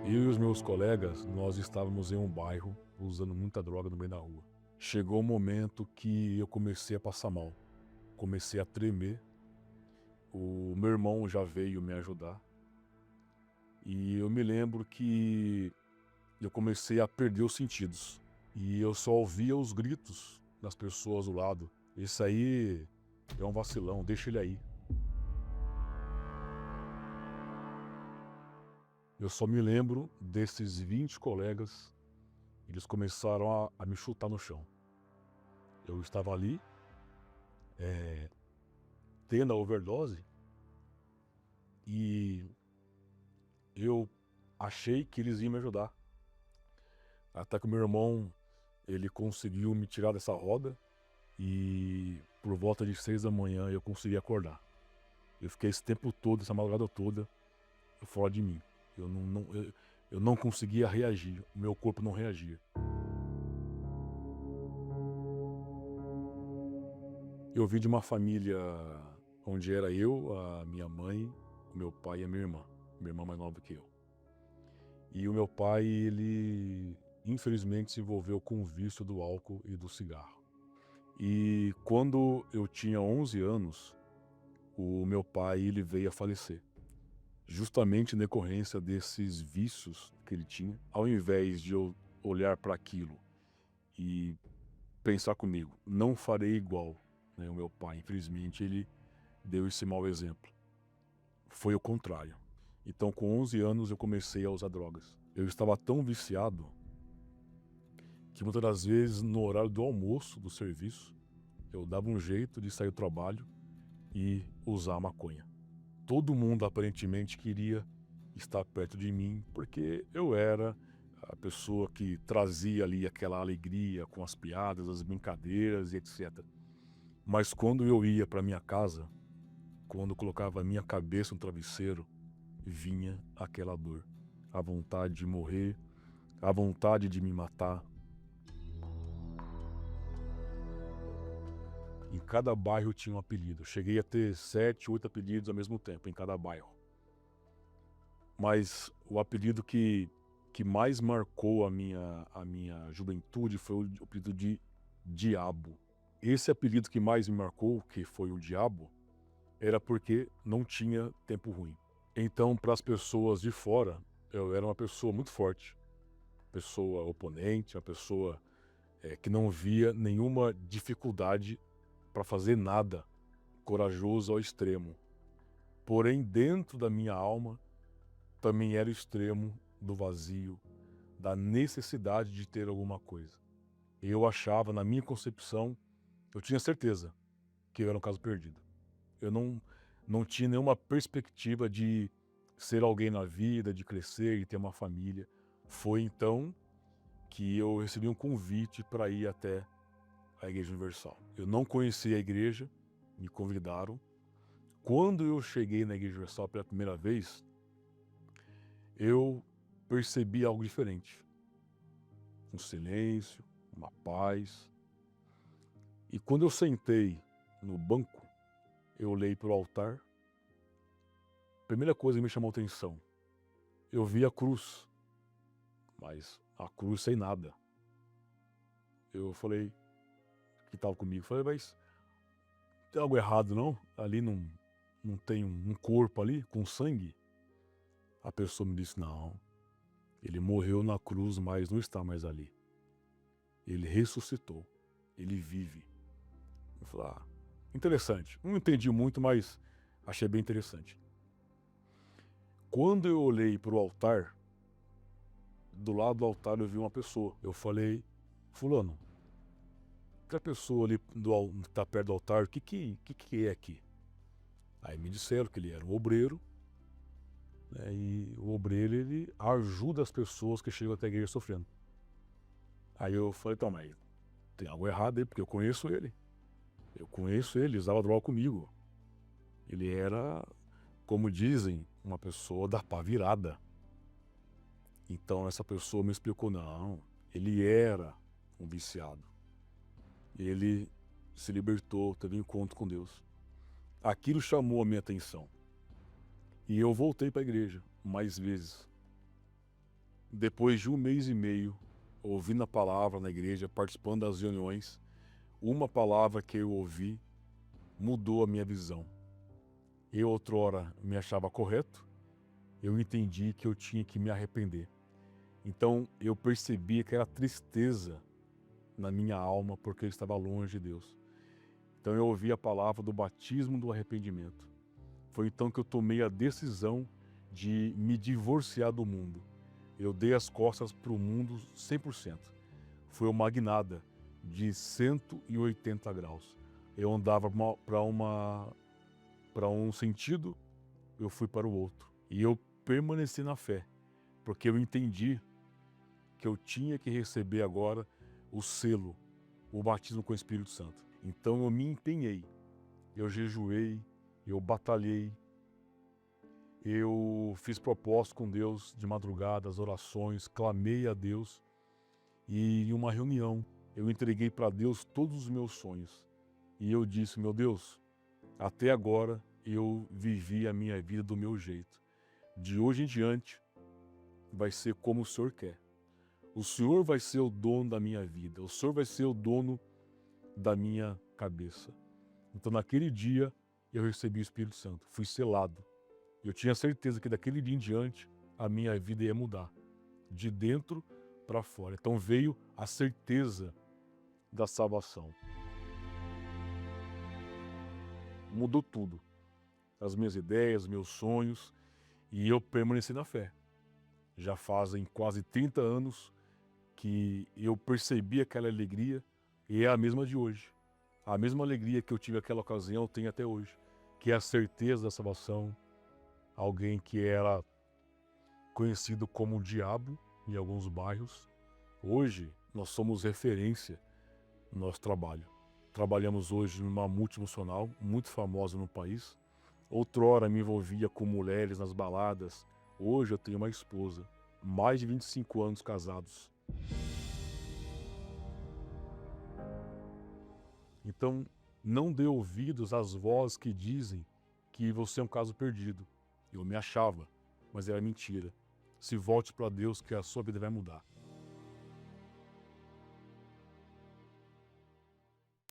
Eu e os meus colegas, nós estávamos em um bairro usando muita droga no meio da rua. Chegou um momento que eu comecei a passar mal, comecei a tremer. O meu irmão já veio me ajudar e eu me lembro que eu comecei a perder os sentidos e eu só ouvia os gritos das pessoas do lado. Esse aí é um vacilão, deixa ele aí. Eu só me lembro desses 20 colegas, eles começaram a me chutar no chão. Eu estava ali, tendo a overdose, e eu achei que eles iam me ajudar. Até que o meu irmão, ele conseguiu me tirar dessa roda e por volta de 6 da manhã eu consegui acordar. Eu fiquei esse tempo todo, essa madrugada toda, fora de mim. Eu não conseguia reagir, o meu corpo não reagia. Eu vim de uma família onde era eu, a minha mãe, o meu pai e a minha irmã mais nova que eu. E o meu pai, ele infelizmente se envolveu com o vício do álcool e do cigarro. E quando eu tinha 11 anos, o meu pai, ele veio a falecer. Justamente em decorrência desses vícios que ele tinha. Ao invés de eu olhar para aquilo e pensar comigo, não farei igual, né, o meu pai, infelizmente, ele deu esse mau exemplo. Foi o contrário. Então, com 11 anos, eu comecei a usar drogas. Eu estava tão viciado que muitas das vezes, no horário do almoço do serviço, eu dava um jeito de sair do trabalho e usar a maconha. Todo mundo aparentemente queria estar perto de mim, porque eu era a pessoa que trazia ali aquela alegria com as piadas, as brincadeiras e etc. Mas quando eu ia para minha casa, quando eu colocava a minha cabeça no travesseiro, vinha aquela dor, a vontade de morrer, a vontade de me matar. Em cada bairro tinha um apelido. Eu cheguei a ter 7, 8 apelidos ao mesmo tempo, em cada bairro. Mas o apelido que mais marcou a minha juventude foi o apelido de Diabo. Esse apelido que mais me marcou, que foi o Diabo, era porque não tinha tempo ruim. Então, para as pessoas de fora, eu era uma pessoa muito forte, pessoa oponente, uma pessoa que não via nenhuma dificuldade para fazer nada, corajoso ao extremo. Porém, dentro da minha alma, também era o extremo do vazio, da necessidade de ter alguma coisa. Eu achava, na minha concepção, eu tinha certeza que eu era um caso perdido. Eu não tinha nenhuma perspectiva de ser alguém na vida, de crescer e ter uma família. Foi então que eu recebi um convite para ir até a Igreja Universal. Eu não conhecia a igreja, me convidaram. Quando eu cheguei na Igreja Universal pela primeira vez, eu percebi algo diferente. Um silêncio, uma paz. E quando eu sentei no banco, eu olhei para o altar. A primeira coisa que me chamou a atenção, eu vi a cruz, mas a cruz sem nada. Eu falei, que estava comigo, falei, mas tem algo errado não? Ali não tem um corpo ali com sangue? A pessoa me disse, não, ele morreu na cruz, mas não está mais ali. Ele ressuscitou, ele vive. Eu falei, interessante. Não entendi muito, mas achei bem interessante. Quando eu olhei para o altar, do lado do altar eu vi uma pessoa. Eu falei, fulano, aquela pessoa ali que está perto do altar, o que é aqui? Aí me disseram que ele era um obreiro, né, e o obreiro ele ajuda as pessoas que chegam até a igreja sofrendo. Aí eu falei, então, mas tem algo errado aí, porque eu conheço ele. Eu conheço ele, usava droga comigo. Ele era, como dizem, uma pessoa da pá virada. Então essa pessoa me explicou, não, ele era um viciado. Ele se libertou, teve um encontro com Deus. Aquilo chamou a minha atenção. E eu voltei para a igreja mais vezes. Depois de 1 mês e meio, ouvindo a palavra na igreja, participando das reuniões, uma palavra que eu ouvi mudou a minha visão. Eu outrora me achava correto, eu entendi que eu tinha que me arrepender. Então eu percebi aquela tristeza na minha alma porque eu estava longe de Deus. Então eu ouvi a palavra do batismo do arrependimento. Foi então que eu tomei a decisão de me divorciar do mundo. Eu dei as costas para o mundo 100%. Foi uma guinada de 180 graus. Eu andava para um sentido, eu fui para o outro. E eu permaneci na fé, porque eu entendi que eu tinha que receber agora o selo, o batismo com o Espírito Santo. Então eu me empenhei, eu jejuei, eu batalhei, eu fiz propósito com Deus de madrugada, as orações, clamei a Deus e em uma reunião eu entreguei para Deus todos os meus sonhos. E eu disse, meu Deus, até agora eu vivi a minha vida do meu jeito. De hoje em diante vai ser como o Senhor quer. O Senhor vai ser o dono da minha vida, o Senhor vai ser o dono da minha cabeça. Então naquele dia eu recebi o Espírito Santo, fui selado. Eu tinha certeza que daquele dia em diante a minha vida ia mudar, de dentro para fora. Então veio a certeza da salvação. Mudou tudo, as minhas ideias, meus sonhos, e eu permaneci na fé. Já fazem quase 30 anos que eu percebi aquela alegria e é a mesma de hoje. A mesma alegria que eu tive naquela ocasião eu tenho até hoje, que é a certeza da salvação. Alguém que era conhecido como o diabo em alguns bairros. Hoje nós somos referência no nosso trabalho. Trabalhamos hoje numa multinacional muito famosa no país. Outrora me envolvia com mulheres nas baladas. Hoje eu tenho uma esposa, mais de 25 anos casados. Então, não dê ouvidos às vozes que dizem que você é um caso perdido. Eu me achava, mas era mentira. Se volte para Deus que a sua vida vai mudar.